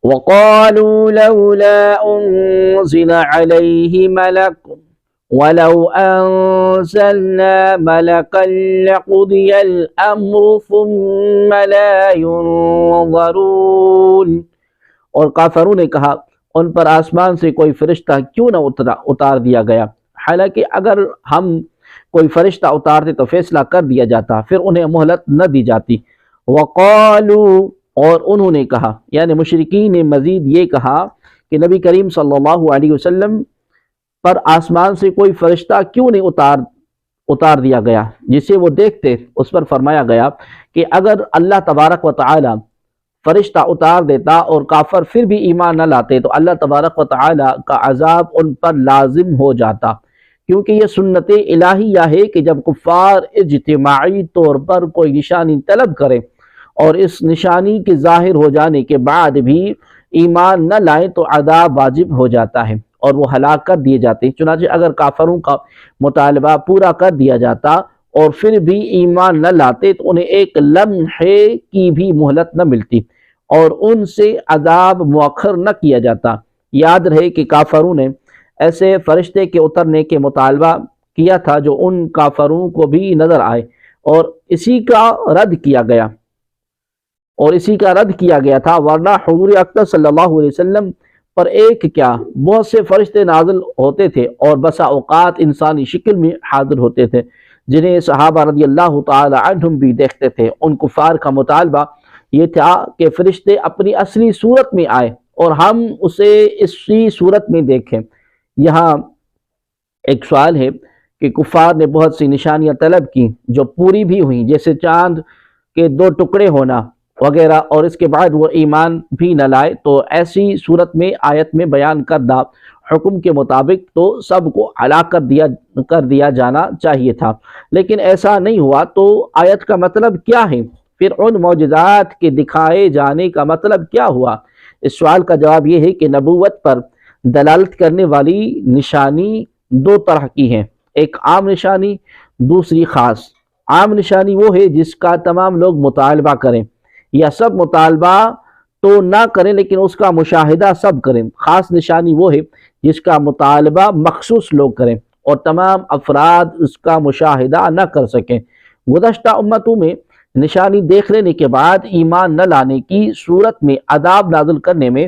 وقالوا لولا أنزل عليه ملك ولو أنزلنا ملكا لقضي الأمر ثم لا ينظرون۔ اور کافروں نے کہا ان پر آسمان سے کوئی فرشتہ کیوں نہ اتار دیا گیا، حالانکہ اگر ہم کوئی فرشتہ اتارتے تو فیصلہ کر دیا جاتا، پھر انہیں مہلت نہ دی جاتی۔ وقالوا، اور انہوں نے کہا یعنی مشرکین نے مزید یہ کہا کہ نبی کریم صلی اللہ علیہ وسلم پر آسمان سے کوئی فرشتہ کیوں نہیں اتار دیا گیا جسے وہ دیکھتے۔ اس پر فرمایا گیا کہ اگر اللہ تبارک و تعالی فرشتہ اتار دیتا اور کافر پھر بھی ایمان نہ لاتے تو اللہ تبارک و تعالی کا عذاب ان پر لازم ہو جاتا، کیونکہ یہ سنت الہیہ ہے کہ جب کفار اجتماعی طور پر کوئی نشانی طلب کریں اور اس نشانی کے ظاہر ہو جانے کے بعد بھی ایمان نہ لائیں تو عذاب واجب ہو جاتا ہے اور وہ ہلاک کر دیے جاتے ہیں۔ چنانچہ اگر کافروں کا مطالبہ پورا کر دیا جاتا اور پھر بھی ایمان نہ لاتے تو انہیں ایک لمحے کی بھی مہلت نہ ملتی اور ان سے عذاب مؤخر نہ کیا جاتا۔ یاد رہے کہ کافروں نے ایسے فرشتے کے اترنے کے مطالبہ کیا تھا جو ان کافروں کو بھی نظر آئے اور اسی کا رد کیا گیا تھا، ورنہ حضور اکرم صلی اللہ علیہ وسلم پر ایک کیا بہت سے فرشتے نازل ہوتے تھے اور بسا اوقات انسانی شکل میں حاضر ہوتے تھے جنہیں صحابہ رضی اللہ تعالی عنہم بھی دیکھتے تھے۔ ان کفار کا مطالبہ یہ تھا کہ فرشتے اپنی اصلی صورت میں آئے اور ہم اسے اسی صورت میں دیکھیں۔ یہاں ایک سوال ہے کہ کفار نے بہت سی نشانیاں طلب کی جو پوری بھی ہوئیں، جیسے چاند کے 2 ٹکڑے ہونا وغیرہ، اور اس کے بعد وہ ایمان بھی نہ لائے، تو ایسی صورت میں آیت میں بیان کردہ حکم کے مطابق تو سب کو ہلاک کر دیا جانا چاہیے تھا، لیکن ایسا نہیں ہوا۔ تو آیت کا مطلب کیا ہے؟ پھر ان معجزات کے دکھائے جانے کا مطلب کیا ہوا؟ اس سوال کا جواب یہ ہے کہ نبوت پر دلالت کرنے والی نشانی 2 طرح کی ہیں، ایک عام نشانی، دوسری خاص۔ عام نشانی وہ ہے جس کا تمام لوگ مطالبہ کریں، یا سب مطالبہ تو نہ کریں لیکن اس کا مشاہدہ سب کریں۔ خاص نشانی وہ ہے جس کا مطالبہ مخصوص لوگ کریں اور تمام افراد اس کا مشاہدہ نہ کر سکیں۔ گزشتہ امتوں میں نشانی دیکھ لینے کے بعد ایمان نہ لانے کی صورت میں عذاب نازل کرنے میں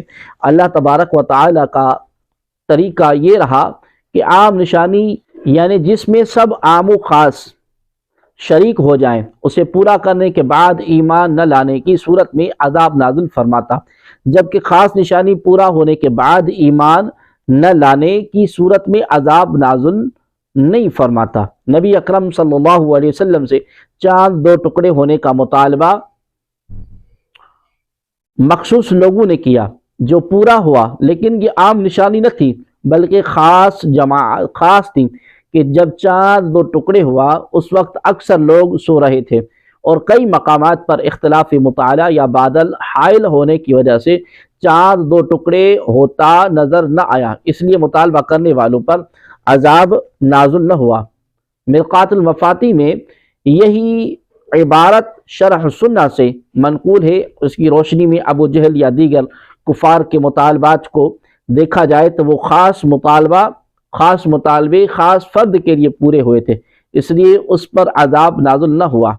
اللہ تبارک و تعالی کا طریقہ یہ رہا کہ عام نشانی یعنی جس میں سب عام و خاص شریک ہو جائیں، اسے پورا کرنے کے بعد ایمان نہ لانے کی صورت میں عذاب نازل فرماتا، جبکہ خاص نشانی پورا ہونے کے بعد ایمان نہ لانے کی صورت میں عذاب نازل نہیں فرماتا۔ نبی اکرم صلی اللہ علیہ وسلم سے چاند 2 ٹکڑے ہونے کا مطالبہ مخصوص لوگوں نے کیا جو پورا ہوا، لیکن یہ عام نشانی نہ تھی بلکہ خاص تھی کہ جب چاند 2 ٹکڑے ہوا اس وقت اکثر لوگ سو رہے تھے اور کئی مقامات پر اختلاف مطالعہ یا بادل حائل ہونے کی وجہ سے چاند 2 ٹکڑے ہوتا نظر نہ آیا، اس لیے مطالبہ کرنے والوں پر عذاب نازل نہ ہوا۔ مرقات المفاتیح میں یہی عبارت شرح سنہ سے منقول ہے۔ اس کی روشنی میں ابو جہل یا دیگر کفار کے مطالبات کو دیکھا جائے تو وہ خاص مطالبے خاص فرد کے لیے پورے ہوئے تھے، اس لیے اس پر عذاب نازل نہ ہوا۔